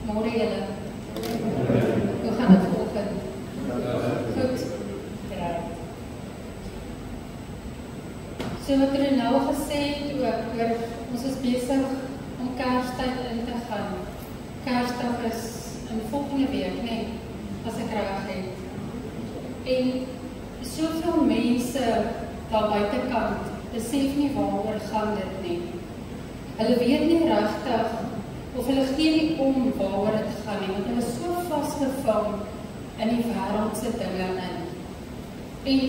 Môre julle. Hoe gaan het vanoggend? Goed. Right. So wat er nou gesê het ook, oor ons is besig om Kerstyd in te gaan. Kersdag is in volgende week, nee, as ek reg het. En soveel mense daar buitekant besef nie waaroor gaan dit nie. Hulle weet nie regtig of hulle gee nie om waaroor dit gaan nie, want hulle is so vasgevang in die wêreldse dinge in. En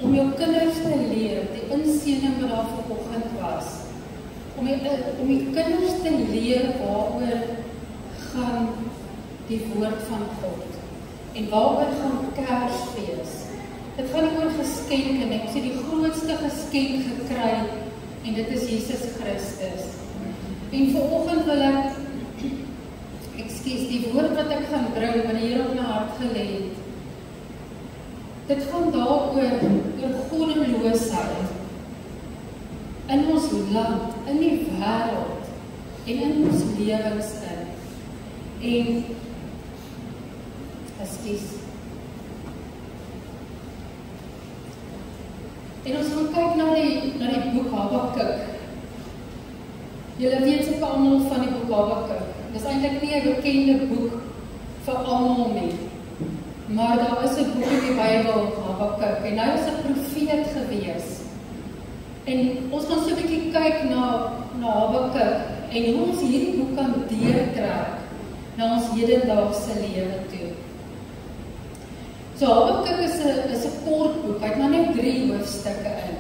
om jou kinders te leer, die inseëning wat daar vanoggend was, om die kinders te leer waaroor gaan die woord van God en waaroor gaan Kersfees. Dit gaan nie oor geskenke nie, ons het die grootste geskenk gekry en dit is Jesus Christus. En vanoggend wil ek, die woord wat ek gaan bring, wat die Here op my hart gelê het, dit gaan daaroor goddeloosheid in ons land, in die wêreld en in ons lewens in. En ons gaan kyk na die boek Habakuk. Julle weet seker almal van die boek Habakuk. Dit is eintlik nie 'n bekende boek vir almal nie. Maar daar is 'n boek in die Bybel, Habakuk, en hy was 'n profeet gewees. En ons gaan so 'n bietjie kyk na Habakuk en hoe ons hierdie boek kan deurtrek na ons hedendaagse lewe toe. So Habakuk is 'n kort boek, hy het maar net 3 hoofstukke in.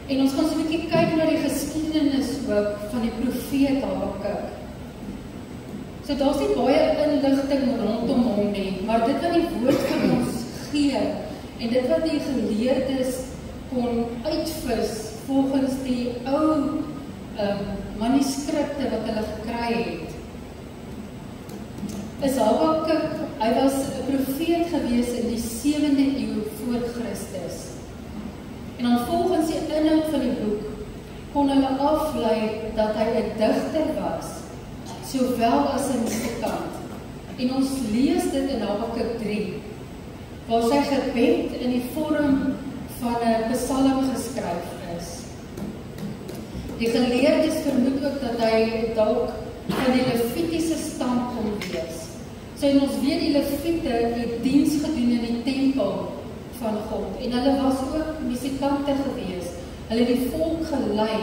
En ons gaan so 'n bietjie kyk na die geskiedenis ook van die profeet Habakuk. So daar's nie baie inligting rondom hom nie, maar dit wat die woord van ons gee en dit wat die geleerdes kon uitvis volgens die ou manuskripte wat hulle gekry het, is Habakuk, hy was 'n profeet gewees in die 7de eeu voor Christus. En dan volgens die inhoud van die boek kon hulle aflei dat hy 'n digter was, sowel as 'n musikant. En ons lees dit in Habakuk 3, waar sy gebed in die vorm van 'n psalm geskryf is. Die geleerdes vermoed ook dat hy dalk van die Levitiese stam kon wees. So en ons weet die Leviete het diens gedoen in die tempel van God en hulle was ook musikante gewees. Hulle het die volk gelei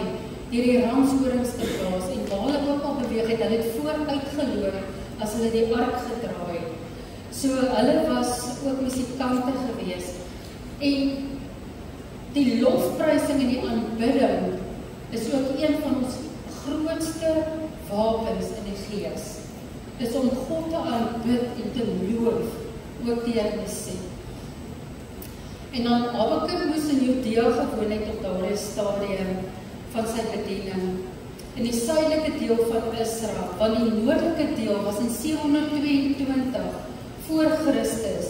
deur die ramshorings te blaas en waar hulle ook al beweeg het, hulle het vooruit geloop as hulle die ark gedra het. So hulle was ook musikante gewees. En die lofprysing en die aanbidding is ook een van ons grootste wapens in die gees. Dis om God te aanbid en te loof, ook deur musiek. En dan Habakuk moes in Judea gewoon het op daardie stadium van sy bediening. In die suidelike deel van Israel, want die noordelike deel was in 722 voor Christus,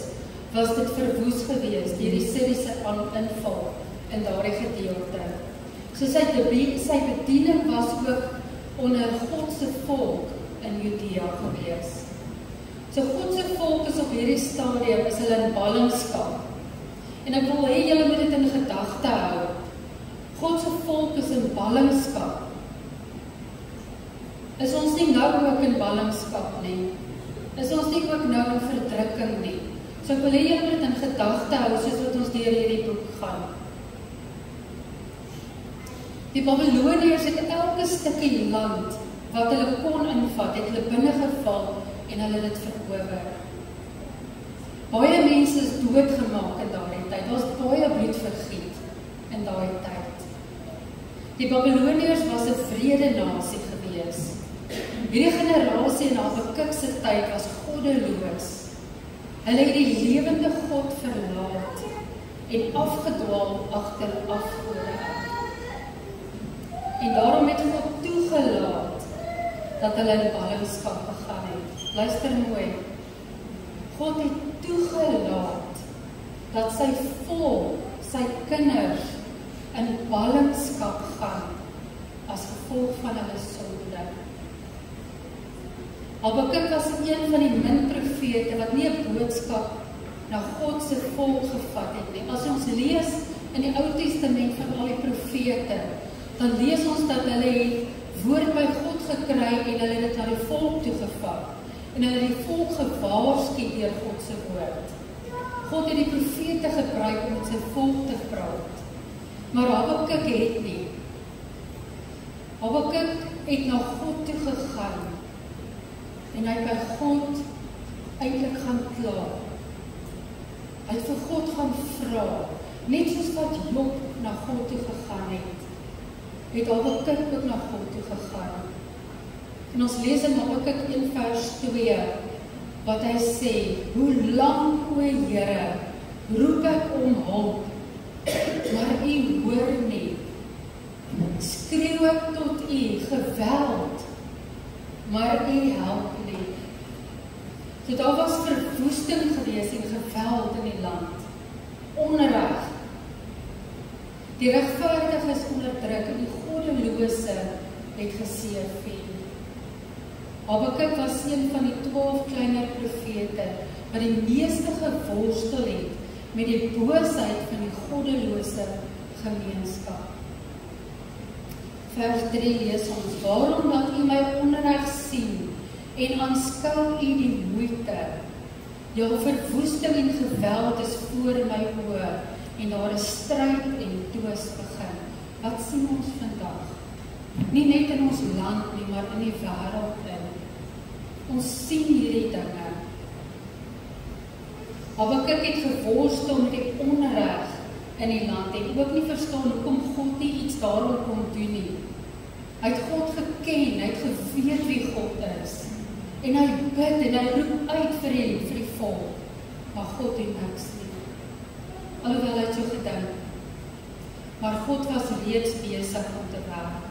was dit verwoes gewees deur die Syriese inval in daardie gedeelte. So sy bediening was ook onder God se volk in Judea gewees. So God se volk is op hierdie stadium, is hulle in ballingskap. En ek wil hê julle moet dit in gedagte hou. God se volk is in ballingskap. Is ons nie nou ook in ballingskap nie? Is ons nie ook nou in verdrukking nie? So ek wil hê julle moet dit in gedagte hou, soos wat ons deur hierdie boek gaan. Die Babyloniërs het elke stukkie land wat hulle kon invat, het hulle binnegeval en hulle dit verower. Baie mense is doodgemaak in daardie tyd. Daar was baie bloed vergiet in daardie tyd. Die Babyloniërs was 'n wrede nasie gewees. Hierdie generasie in Habakuk se tyd was goddeloos. Hulle het die lewende God verlaat en afgedwaal agter afgode. En daarom het God toegelaat dat hulle in ballingskap gegaan het. Luister mooi. God het toegelaat dat sy volk, sy kinders in ballingskap gaan as gevolg van hulle sonde. Habakuk was een van die min profete wat nie 'n boodskap na God se volk gevat het nie. As ons lees in die Ou Testament van al die profete, dan lees ons dat hulle het woord by God gekry en hulle het dit aan die volk toegevat. En hulle het die volk gewaarsku deur God se woord. God het die profete gebruik om met sy volk te praat. Maar Habakuk het nie. Habakuk het na God toe gegaan en hy het by God eintlik gaan kla. Hy het vir God gaan vra, net soos wat Job na God toe gegaan het Habakuk ook na God toe gegaan. En ons lees in Habakuk 1 vers 2, wat hy sê, hoe lang, o Here, roep ek om hulp, maar U hoor nie. Skreeu ek tot U geweld, maar U help nie. So daar was verwoesting gewees en geweld in die land. Onreg. Die regverdiges onderdruk en die goddelose het geseëvier. Habakuk was een van die 12 kleiner profete wat die meeste geworstel het met die boosheid van die goddelose gemeenskap. Vers 3 lees ons, waarom dat U my onreg sien en aanskou U die moeite. Jou verwoesting en geweld is voor my oë en daar is stryd en twis begin. Wat sien ons vandag? Nie net in ons land nie, maar in die wêreld in. Ons sien hierdie dinge. Habakuk het geworstel met die onreg in die land en ook nie verstaan hoekom God nie iets daarom kon doen nie. Hy het God geken, hy het geweet wie God is. En hy bid en hy roep uit vir die volk, maar God doen niks nie. Alhoewel hy het so gedink. Maar God was reeds besig om te werk.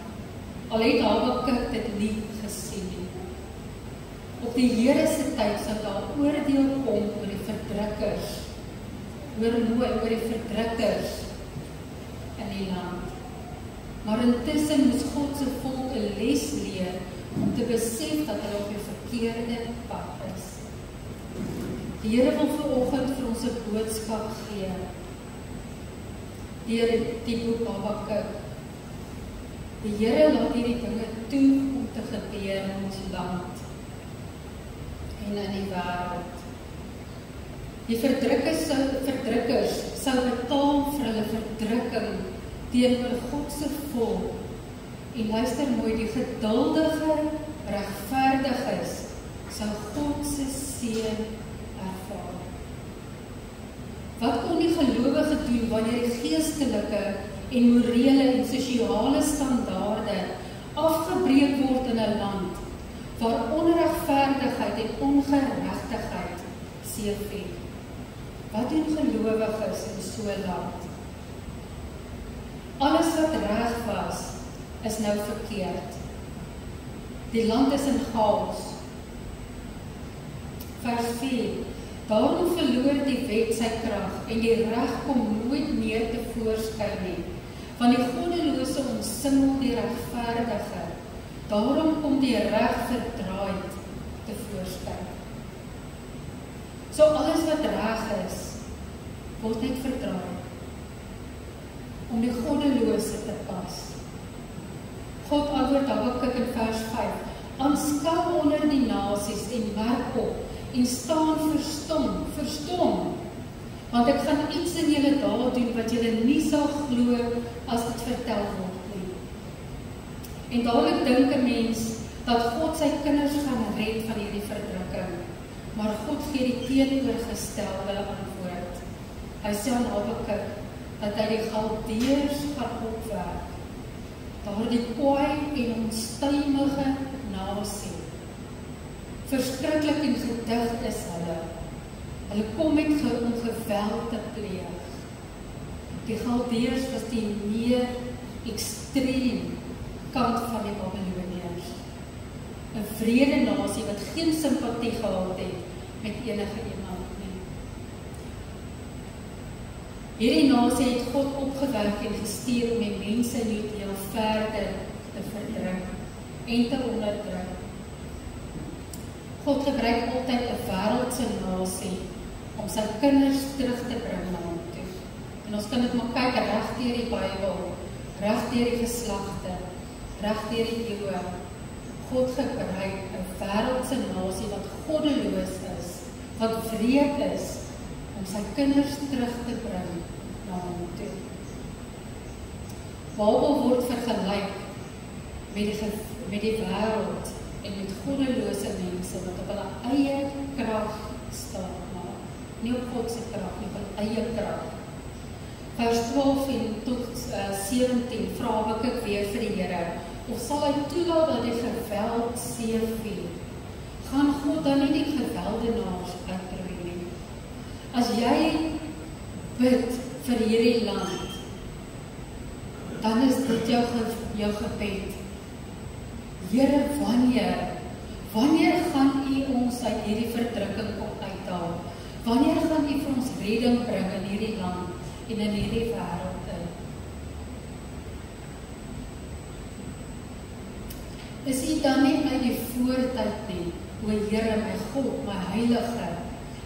Al het Habakuk dit nie gesien nie. Op die Here se tyd sal daar oordeel kom oor die verdrukkers, oor die verdrukkers in die land. Maar intussen moes God se volk 'n les leer om te besef dat hulle op die verkeerde pad is. Die Here wil vanoggend vir ons 'n boodskap gee deur die boek Habakuk. Die Here laat hierdie dinge toe om te gebeur in ons land en in die wêreld. Die verdrukkers sou betaal vir hulle verdrukking teenoor God se volk. En luister mooi, die geduldige regverdiges sou God se seën ervaar. Wat kon die gelowige doen wanneer die geestelike en morele en sosiale standaarde afgebreek word in 'n land waar onregverdigheid en ongeregtigheid seëvier? Wat doen gelowiges in so 'n land? Alles wat reg was, is nou verkeerd. Die land is in chaos. Vers 4. Daarom verloor die wet sy krag en die reg kom nooit meer tevoorskyn nie. Want die goddelose omsingel die regverdige. Daarom kom die reg verdraaid tevoorskyn. So alles wat reg is, word net verdraai om die goddelose te pas. God antwoord Habakuk in vers 5, aanskou onder die nasies en merk op en staan verstom, want ek gaan iets in julle dae doen wat julle nie sal glo as dit vertel word nie. En dadelik dink 'n mens dat God sy kinders gaan red van hierdie verdrukking, maar God gee die teenoorgestelde antwoord. Hy sê aan Habakuk dat hy die Galdeërs gaan opwerk, daardie kwaai en onstuimige nasie. Verskriklik en gedig is hulle. Hulle kom met om geweld te pleeg. Die Galdeërs was die meer ekstreem kant van die Babiloniërs. 'n wrede nasie wat geen simpatie gehad het met enige iemand nie. Hierdie nasie het God opgewek en gestuur om die mense in Judea verder te verdruk en te onderdruk. God gebruik altyd 'n wêreldse nasie om sy kinders terug te bring na hom toe. En ons kan dit maar kyk reg deur die Bybel, reg deur die geslagte, reg deur die eeue. God gebruik 'n wêreldse nasie wat goddeloos is, wat wreed is, om sy kinders terug te bring na hom toe. Babel word vergelyk met die wêreld en met goddelose mense wat op hulle eie krag staan, maar nie op God se krag nie, op hulle eie krag. Vers 12 tot 17 vra ek weer vir die Here, of sal hy toelaat dat die geweld seëviel? Gaan God dan nie die gewelddenaars uitroei nie? As jy bid vir hierdie land, dan is dit jou gebed. Here, wanneer gaan U ons uit hierdie verdrukking uithaal? Wanneer gaan U vir ons redding bring in hierdie land en in hierdie wêreld in? Is U dan nie uit die voortyd nie, o Here, my God, my Heilige,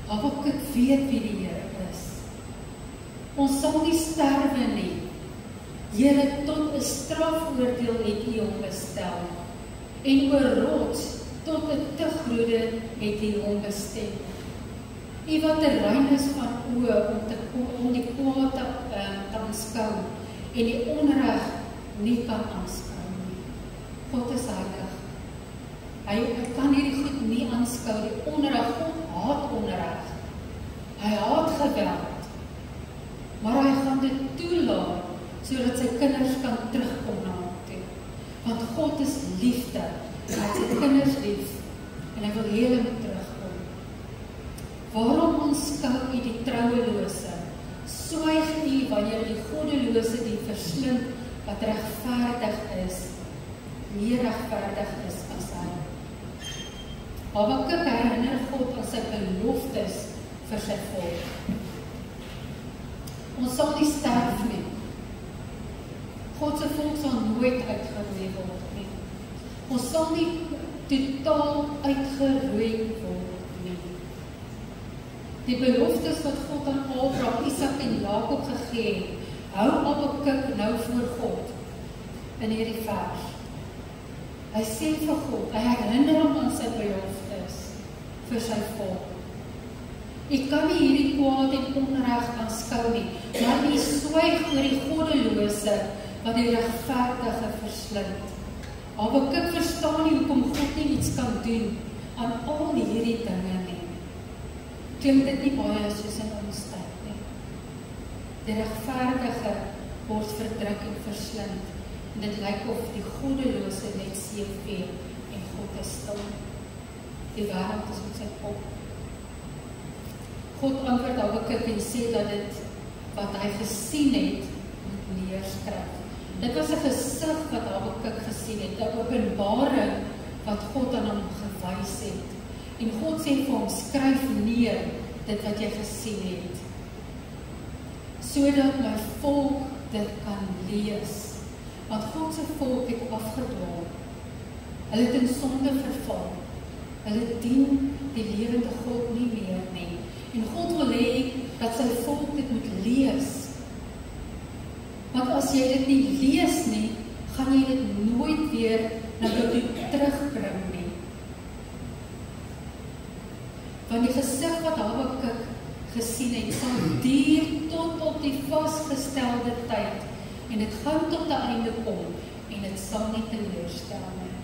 Habakuk weet wie die Here is. Ons sal nie sterwe nie. Here, tot 'n strafoordeel het U hom bestel. En oor rots tot 'n tugrode het U hom bestem. U wat rein is van oë om die kwaad te aanskou en die onreg nie kan aanskou nie. God is heilig. Hy kan hierdie goed nie aanskou, die onreg. God haat onreg. Hy haat geweld. Maar hy gaan dit toelaat sodat sy kinders kan terugkom na hom toe. Want God is liefde. Hy het sy kinders lief en hy wil hê hulle moet terugkom. Waarom aanskou U die trouelose? Swyg U wanneer die goddelose die verslind wat regverdig is, meer regverdig is as hy. Habakuk herinner God aan sy beloftes vir sy volk. Ons sal nie sterf nie. God se volk sal nooit uitgeroei word nie. Ons sal nie totaal uitgeroei word nie. Die beloftes wat God aan Abraham, Isak en Jakob gegee het, hou Habakuk nou voor God in hierdie vers. Hy sê vir God, hy herinner hom aan sy beloftes vir sy volk. U kan nie hierdie kwaad en onreg aanskou nie, maar U swyg oor die goddelose wat die regverdige verslind. Habakuk verstaan nie hoekom God nie iets kan doen aan al hierdie dinge nie. Klink dit nie baie soos in ons tyd nie? Die regverdige word verdruk en verslind. En dit lyk of die goddelose net seëviel en God is stil. Die wêreld is op sy kop. God antwoord Habakuk en sê dat dit wat hy gesien het, moet neerskryf. Dit was 'n gesig wat Habakuk gesien het, 'n openbaring wat God aan hom gewys het. En God sê vir hom, skryf neer dit wat jy gesien het, sodat my volk dit kan lees. Want God se volk het afgedwaal. Hulle het in sonde verval. Hulle dien die lewende God nie meer nie. En God wil hê dat sy volk dit moet lees. Want as jy dit nie lees nie, gaan jy dit nooit weer na jou toe terugbring nie. Want die gesig wat Habakuk gesien het, sal duur tot op die vasgestelde tyd. En dit gaan tot 'n einde kom en dit sal nie teleurstel nie.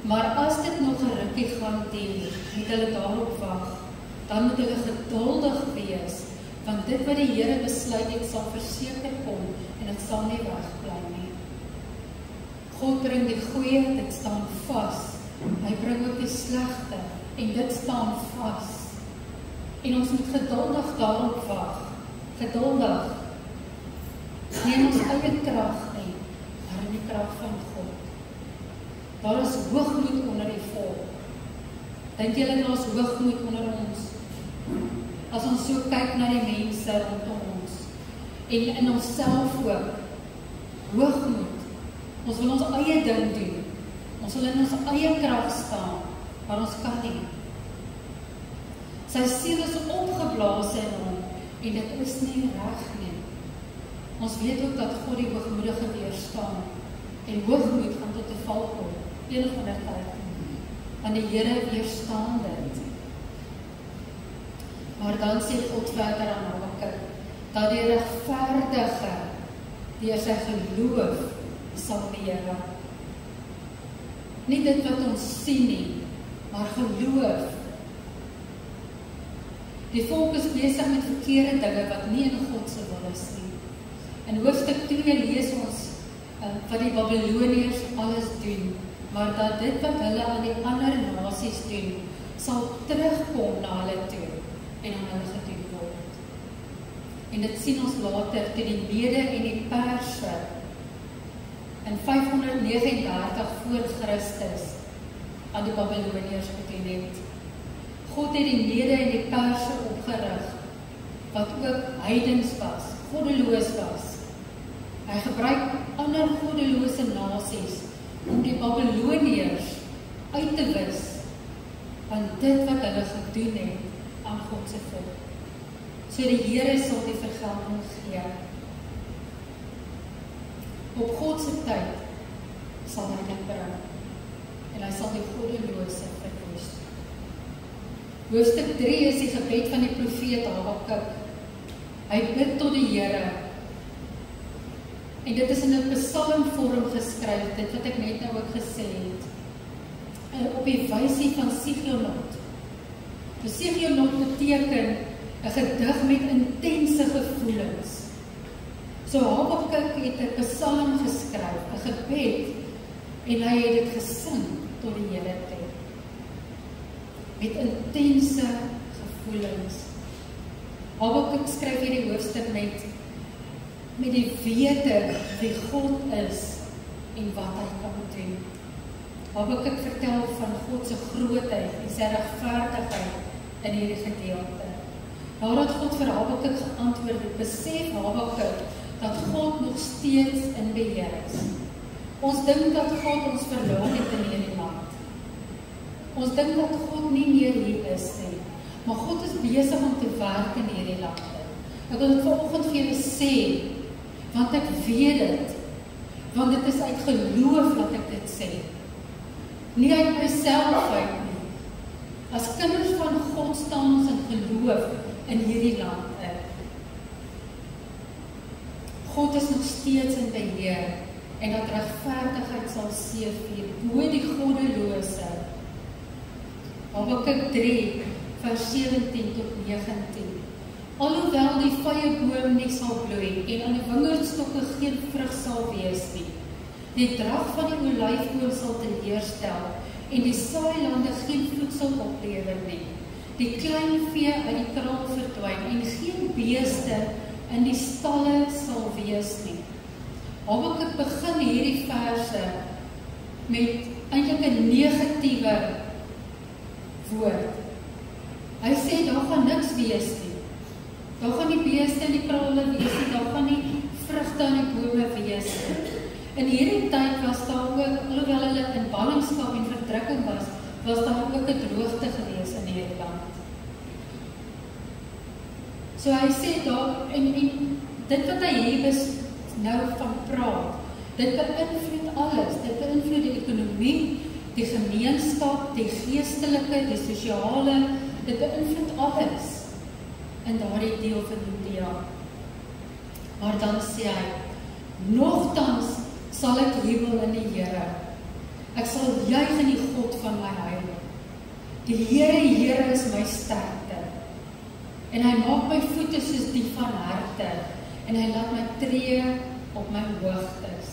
Maar as dit nog 'n rukkie gaan duur, moet hulle daarop wag. Dan moet hulle geduldig wees, want dit wat die Here besluit het sal verseker kom en dit sal nie wegbly nie. God bring die goeie, dit staan vas. Hy bring ook die slegte en dit staan vas. En ons moet geduldig daarop wag. Geduldig. Nie in ons eie krag nie, maar in die krag van God. Daar is hoogmoed onder die volk. Dink julle daar is hoogmoed onder ons? As ons so kyk na die mense rondom ons en in onsself ook, hoogmoed. Ons wil ons eie ding doen. Ons wil in ons eie krag staan. maar ons kan nie. Sy siel is opgeblaas in hom, en dit is nie reg nie. Ons weet ook dat God die hoogmoedige weerstaan, en hoogmoed gaan tot 'n val kom, een van die tyd, want die Here weerstaan dit. Maar dan sê God verder aan Habakuk, dat die regverdige deur sy geloof sal lewe. Nie dit wat ons sien nie, maar geloof. Die volk is besig met verkeerde dinge wat nie in God se wil is nie. In hoofstuk 2 lees ons wat die Babiloniërs alles doen, maar dat dit wat hulle aan die ander nasies doen, sal terugkom na hulle toe en aan hulle gedoen word. En dit sien ons later toe die Mede en die Perse in 539 voor Christus aan die Babiloniërs gedoen het. God het die Mede en die Perse opgerig, wat ook heidens was, goddeloos was. Hy gebruik ander goddelose nasies om die Babiloniërs uit te wis van dit wat hulle gedoen het aan God se volk. So die Here sal die vergelding gee. Op God se tyd sal hy dit bring, en hy sal die goddelose verwoes. Hoofstuk 3 is die gebed van die profeet Habakuk. Hy bid tot die Here, en dit is in 'n psalmvorm geskryf, dit wat ek net nou ook gesê het, op die wysie van Sigionot. Sigionot beteken 'n gedig met intense gevoelens. So Habakuk het 'n psalm geskryf, 'n gebed, en hy het dit gesing tot die Here toe. Met intense gevoelens. Habakuk skryf hierdie hoofstuk met die wete wie God is en wat hy kan doen. Habakuk vertel van God se grootheid en sy regverdigheid in hierdie gedeelte. Nadat God vir Habakuk geantwoord het, besef Habakuk dat God nog steeds in beheer is. Ons dink dat God ons verlaat het in hierdie land. Ons dink dat God nie meer hier is nie, maar God is besig om te werk in hierdie land. Ek wil dit vanoggend vir julle sê, want ek weet dit, want dit is uit geloof dat ek dit sê. Nie uit myself uit nie. As kinders van God staan ons in geloof in hierdie land. God is nog steeds in beheer, en dat regverdigheid sal seëvier bo die goddelose. Habakuk 3 vers 17 tot 19. Alhoewel die vyeboom nie sal bloei en aan die wingerdstokke geen vrug sal wees nie, die drag van die olyfboom sal teleurstel en die saailande geen voedsel oplewer nie. Die klein vee uit die kraal verdwyn en geen beeste in die stalle sal wees nie. Habakuk begin hierdie verse met eintlik 'n negatiewe woord. Hy sê daar gaan niks wees nie. Daar gaan nie beeste in die krale wees nie, daar gaan nie vrugte aan die bome wees nie. In hierdie tyd was daar ook, alhoewel hulle in ballingskap en verdrukking was daar ook 'n droogte gewees in hierdie land. So hy sê daar, en dit wat hy hier nou van praat, dit beïnvloed alles, dit beïnvloed die ekonomie, die gemeenskap, die geestelike, die sosiale, dit beïnvloed alles in daardie deel van Judea. Maar dan sê hy, nogtans sal ek jubel in die Here. Ek sal juig in die God van my heil. Die Here is my sterkte. En hy maak my voete soos die van herte, en hy laat my tree op my hoogtes.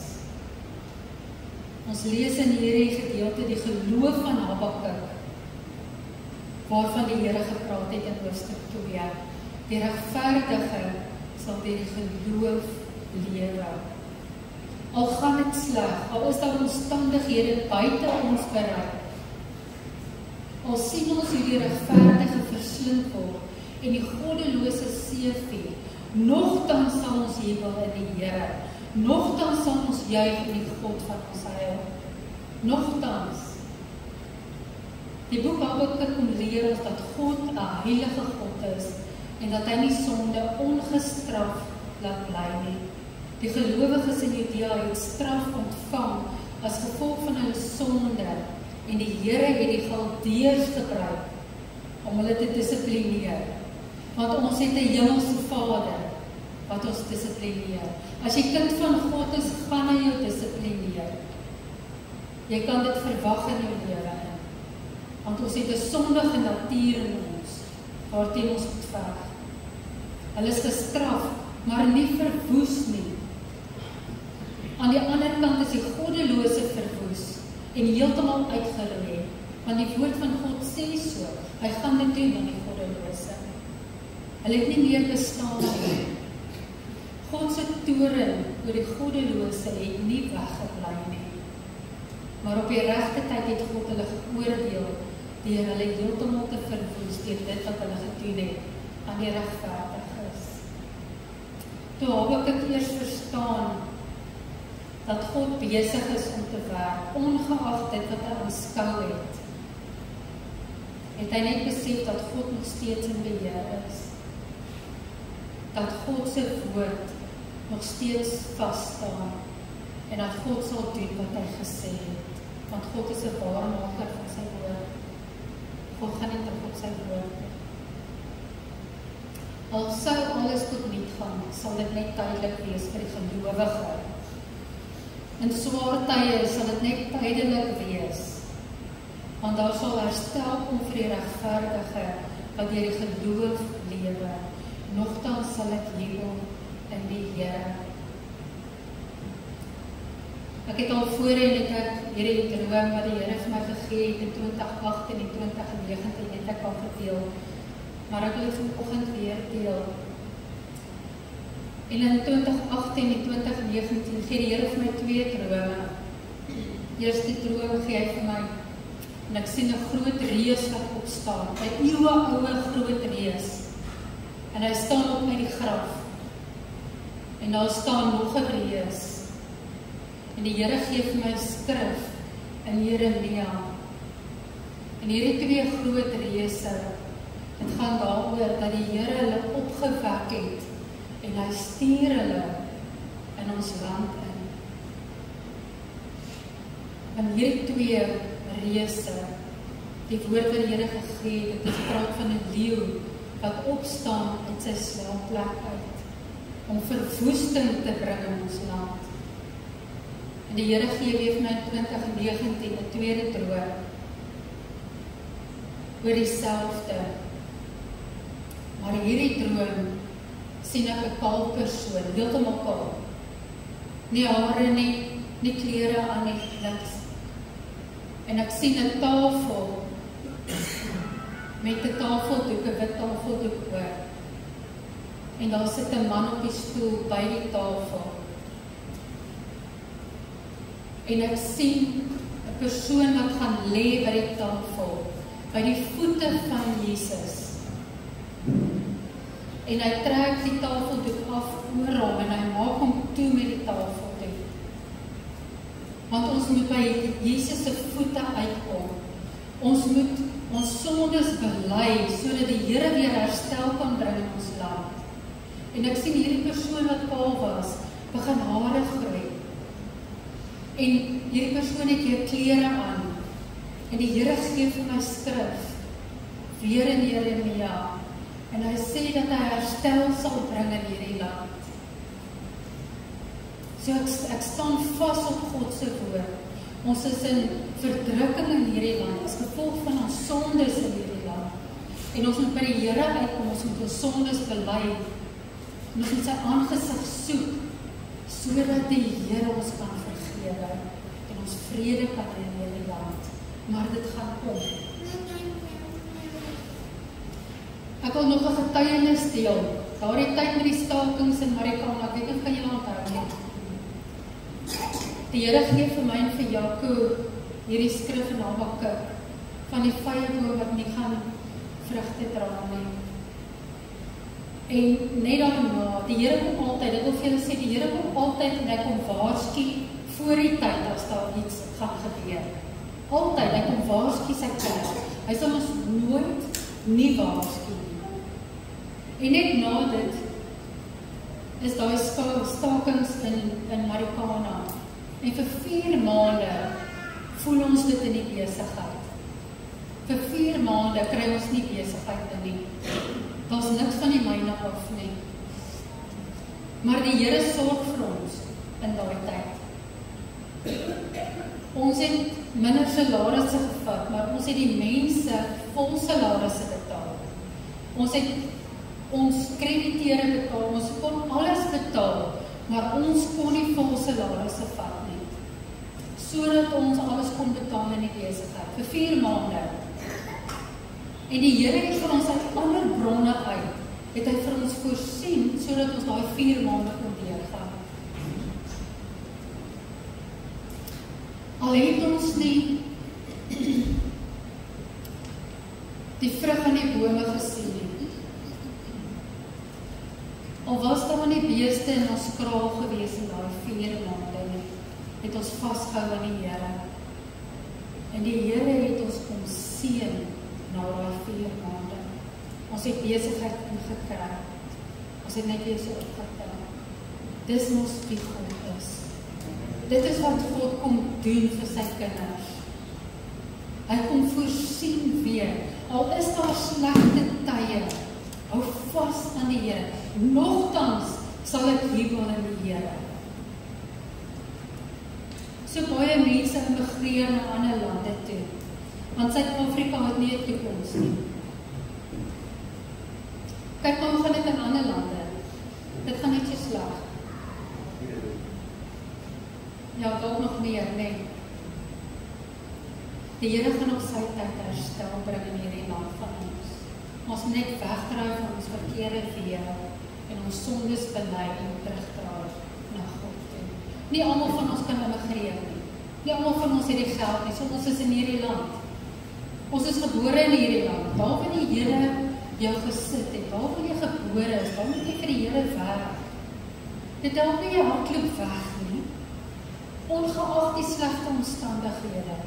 Ons lees in hierdie gedeelte die geloof van Habakuk, waarvan die Here gepraat het in hoofstuk 2. Die regverdige sal deur die geloof lewe. Al gaan dit sleg, al is daar omstandighede buite ons bereik, al sien ons hoe die regverdige verslind word en die goddelose seëvier, nogtans sal ons jubel in die Here, nogtans sal ons juig in die God van ons heil. Nogtans. Die boek Habakuk kom leer ons dat God 'n heilige God is en dat hy nie sonde ongestraf laat bly nie. Die gelowiges in Judea het straf ontvang as gevolg van hulle sonde en die Here het die Galdeërs gebruik om hulle te dissiplineer. Want ons het 'n hemelse Vader wat ons dissiplineer. As jy kind van God is, gaan hy jou dissiplineer. Jy kan dit verwag in jou lewe in. Want ons het 'n sondige natuur in ons, waarteen ons moet veg. Hulle is gestraf, maar nie verwoes nie. Aan die ander kant is die goddelose verwoes en heeltemal uitgeroei. Want die woord van God sê so, hy gaan dit doen aan die goddelose. Hulle het nie meer bestaan nie. God se toorn oor die goddelose het nie weggebly nie. Maar op die regte tyd het God hulle geoordeel deur hulle heeltemal te verwoes deur dit wat hulle gedoen het aan die regverdiges. Toe Habakuk eers verstaan dat God besig is om te werk, ongeag dit wat hy aanskou het hy net besef dat God nog steeds in beheer is. Dat God se woord nog steeds vas staan en dat God sal doen wat hy gesê het. Want God is 'n waarmaker van sy woord. God gaan nie terug op sy woord nie. Al sou alles tot niet gaan, sal dit net tydelik wees vir die gelowige. In swaar tye sal dit net tydelik wees. Want daar sal herstel kom vir die regverdige wat deur die geloof lewe. Nogtans sal ek jubel in die Here. Ek het al voorheen het ek hierdie droom wat die Here vir my gegee het in 2018 en 2019 het ek al gedeel. Maar ek wil dit vanoggend weer deel. En in 2018 en 2019 gee die Here vir my 2 drome. Eerste droom gee hy vir my en ek sien 'n groot reus wat opstaan, 'n eeueoue groot reus. En hy staan op met die graf. En daar staan nog 'n reus. En die Here gee vir my skrif in Jeremia. En hierdie 2 groot reuse, dit gaan daaroor dat die Here hulle opgewek het en hy stuur hulle in ons land in. En hierdie 2 reuse, die woord wat die Here gegee het, dit praat van 'n leeu wat opstaan uit sy slaapplek uit om verwoesting te bring in ons land. En die Here gee weer vir my in 2019 'n tweede droom oor dieselfde. Maar hierdie droom sien ek 'n kaal persoon, heeltemal kaal. Nie hare nie klere aan nie, niks. En ek sien 'n tafel met 'n tafeldoek, 'n wit tafeldoek oor. En daar sit 'n man op die stoel by die tafel. En ek sien 'n persoon wat gaan lê by die tafel, by die voete van Jesus. En hy trek die tafeldoek af oor hom en hy maak hom toe met die tafeldoek. Want ons moet by Jesus se voete uitkom. Ons moet ons sondes bely sodat die Here weer herstel kan bring in ons land. En ek sien hierdie persoon wat kaal was, begin hare groei. En hierdie persoon het hier klere aan. En die Here gee vir my skrif weer in Jeremia. En hy sê dat hy herstel sal bring in hierdie land. So ek staan vas op God se woord. Ons is in verdrukking in hierdie land as gevolg van ons sondes in hierdie land. En ons moet by die Here uitkom, ons moet ons sondes bely. Ons moet sy aangesig soek, sodat die Here ons kan vergewe en ons vrede kan hê in hierdie land. Maar dit gaan kom. Ek wil nog 'n getuienis deel. Daardie tyd met die stakings in Marikana, ek weet nie of kan julle onthou nie. Die Here gee vir my en vir Jaco hierdie skrif in Habakuk van die vyeboom wat nie gaan vrugte dra nie. En net daarna, die Here kom altyd, dit wil vir julle sê, die Here kom altyd en hy kom waarsku voor die tyd as daar iets gaan gebeur. Altyd, hy kom waarsku sy kinders. Hy sal ons nooit nie waarsku nie. En net na dit is daai stakings in Marikana. En vir 4 maande voel ons dit in die besigheid. Vir 4 maande kry ons nie besigheid in nie. Daar's niks van die myne af nie. Maar die Here sorg vir ons in daai tyd. Ons het minder salarisse gevat, maar ons het die mense vol salarisse betaal. Ons het ons krediteure betaal, ons kon alles betaal, maar ons kon nie vol salarisse vat nie. Sodat ons alles kon betaal in die besigheid, vir 4 maande. En die Here het vir ons uit ander bronne uit, het hy vir ons voorsien, sodat ons daai 4 maande kon deurgaan. Al het ons nie die vrug aan die bome gesien nie. Al was daar nie beeste in ons kraal gewees in daai 4 maande nie, het ons vasgehou aan die Here. En die Here het ons kom seën na daai 4 maande. Ons het besigheid ingekry. Ons het net weer so opgetel. Dis mos wie God is. Dit is wat God kom doen vir sy kinders. Hy kom voorsien weer. Al is daar slegte tye, hou vas aan die Here. Nogtans sal ek jubel in die Here. So baie mense immigreer na ander lande toe, want Suid-Afrika het nie 'n toekoms nie. Kyk maar hoe gaan dit in ander lande. Dit gaan net so sleg. Ja, dalk nog meer, nee. Die Here gaan op sy tyd herstel bring in hierdie land van ons. Ons net wegdraai van ons verkeerde weë en ons sondes bely en terugdraai na God toe. Nie almal van ons kan immigreer nie. Nie almal van ons het die geld nie. So ons is in hierdie land. Ons is gebore in hierdie land. Daar waar die Here jou gesit het, daar waar jy gebore is, daar moet jy vir die Here werk. Dit help nie jy hardloop weg nie. Ongeag die slegte omstandighede.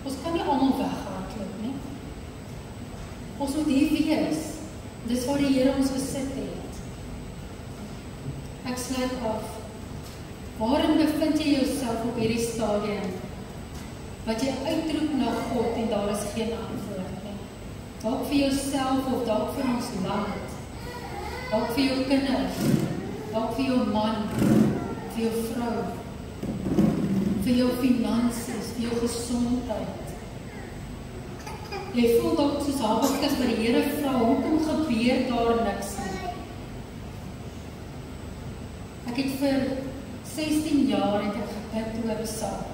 Ons kan nie almal weghardloop nie. Ons moet hier wees. Dis waar die Here ons gesit het. Ek sluit af. Waarin bevind jy jouself op hierdie stadium? Wat jy uitroep na God en daar is geen antwoord nie. Dalk vir jouself of dalk vir ons land. Dalk vir jou kinders. Dalk vir jou man. Vir jou vrou. Vir jou finansies, vir jou gesondheid. Jy voel dalk soos Habakuk by die Here vra, hoekom gebeur daar niks nie? Ek het vir 16 jaar het ek gebid oor 'n saak.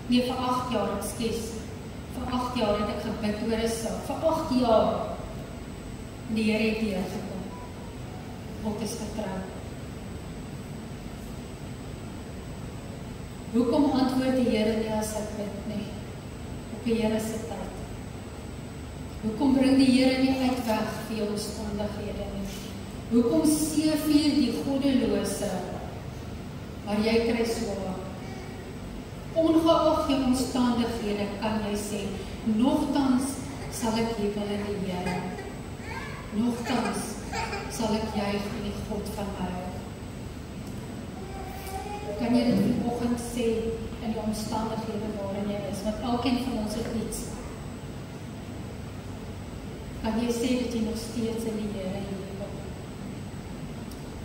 Nee, vir 8 jaar, ekskuus. Vir 8 jaar het ek gebid oor 'n saak. Vir 8 jaar. En die Here het deurgekom. God is getrou. Hoekom antwoord die Here nie as ek bid nie? Op die Here se tyd. Hoekom bring die Here nie uitweg vir jou omstandighede nie? Hoekom seëvier die goddelose, maar jy kry swaar? Ongeag jou omstandighede kan jy sê, nogtans sal ek jubel in die Here. Nogtans sal ek juig in die God van my. Kan jy dit vanoggend sê in die omstandighede waarin jy is, want elkeen van ons het iets. Kan jy sê dat jy nog steeds in die Here jubel?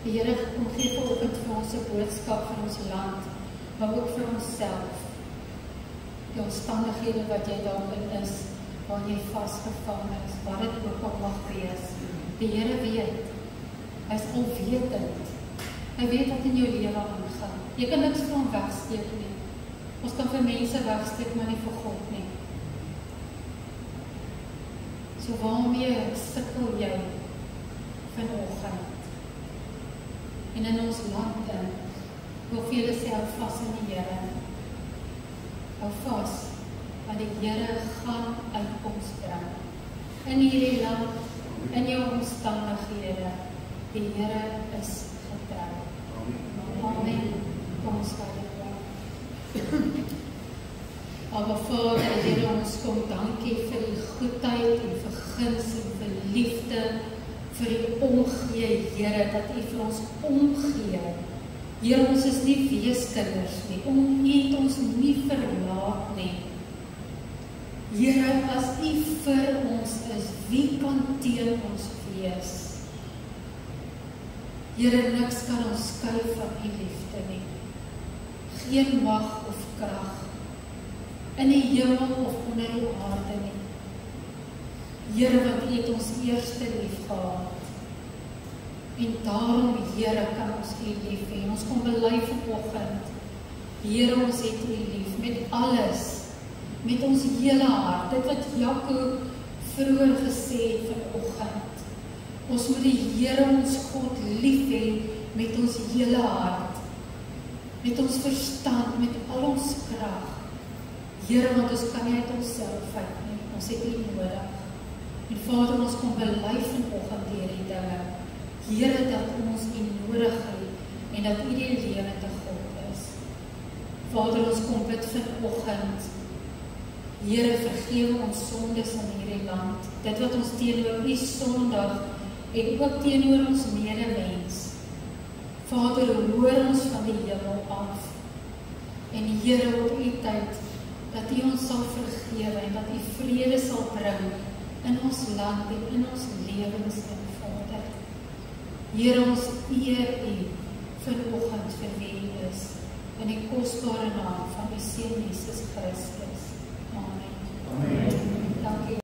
Die Here kom gee vanoggend vir ons 'n boodskap van ons land, maar ook vir onsself. Die omstandighede wat jy daarin is, waar jy vasgevang is, wat dit ook al mag wees. Die Here weet. Hy is alwetend. Hy weet wat in jou lewe aangaan. Jy kan niks vir hom wegsteek nie. Ons kan vir mense wegsteek, maar nie vir God nie. So waarmee sukkel jy vanoggend? En in ons land, hoeveel sê hou vas in die Here? Hou vas, want die Here gaan uitkoms bring. In hierdie land, in jou omstandighede, die Here is getrou. Amen. Kom ons gaan dit. Aber Vader, Here, ons kom dankie vir die goedheid en guns en vir liefde, vir die omgee, Here, dat U vir ons omgee. Here, ons is nie weeskinders nie, U het ons nie verlaat nie. Here, as U vir ons is, wie kan teen ons wees? Here, niks kan ons skei van U liefde nie. Geen mag of krag, in die hemel of onder die aarde nie. Here, want U het ons eerste lief gehad. En daarom, Here, kan ons U lief hê. Ons kom bely vanoggend. Here, ons het U lief met alles, met ons hele hart. Dit wat Jakob vroeër gesê het vanoggend. Ons moet die Here ons God lief hê met ons hele hart, met ons verstand, met al ons krag. Here, want ons kan nie uit onsself uit nie. Ons het U nodig. En Vader, ons kom bely vanoggend hierdie dinge. Here, dat ons U nodig het en dat U die lewende God is. Vader, ons kom bid vanoggend. Here, vergewe ons sondes in hierdie land. Dit wat ons teenoor U sondig en ook teenoor ons medemens. Vader, hoor ons van die hemel af. En Here, op U tyd, dat U ons sal vergewe en dat U vrede sal bring in ons land en in ons lewens en Vader. Here, ons eer U vanoggend vir wie U is, in die kosbare naam van U Seun Jesus Christus. Amen. Amen. Dankie.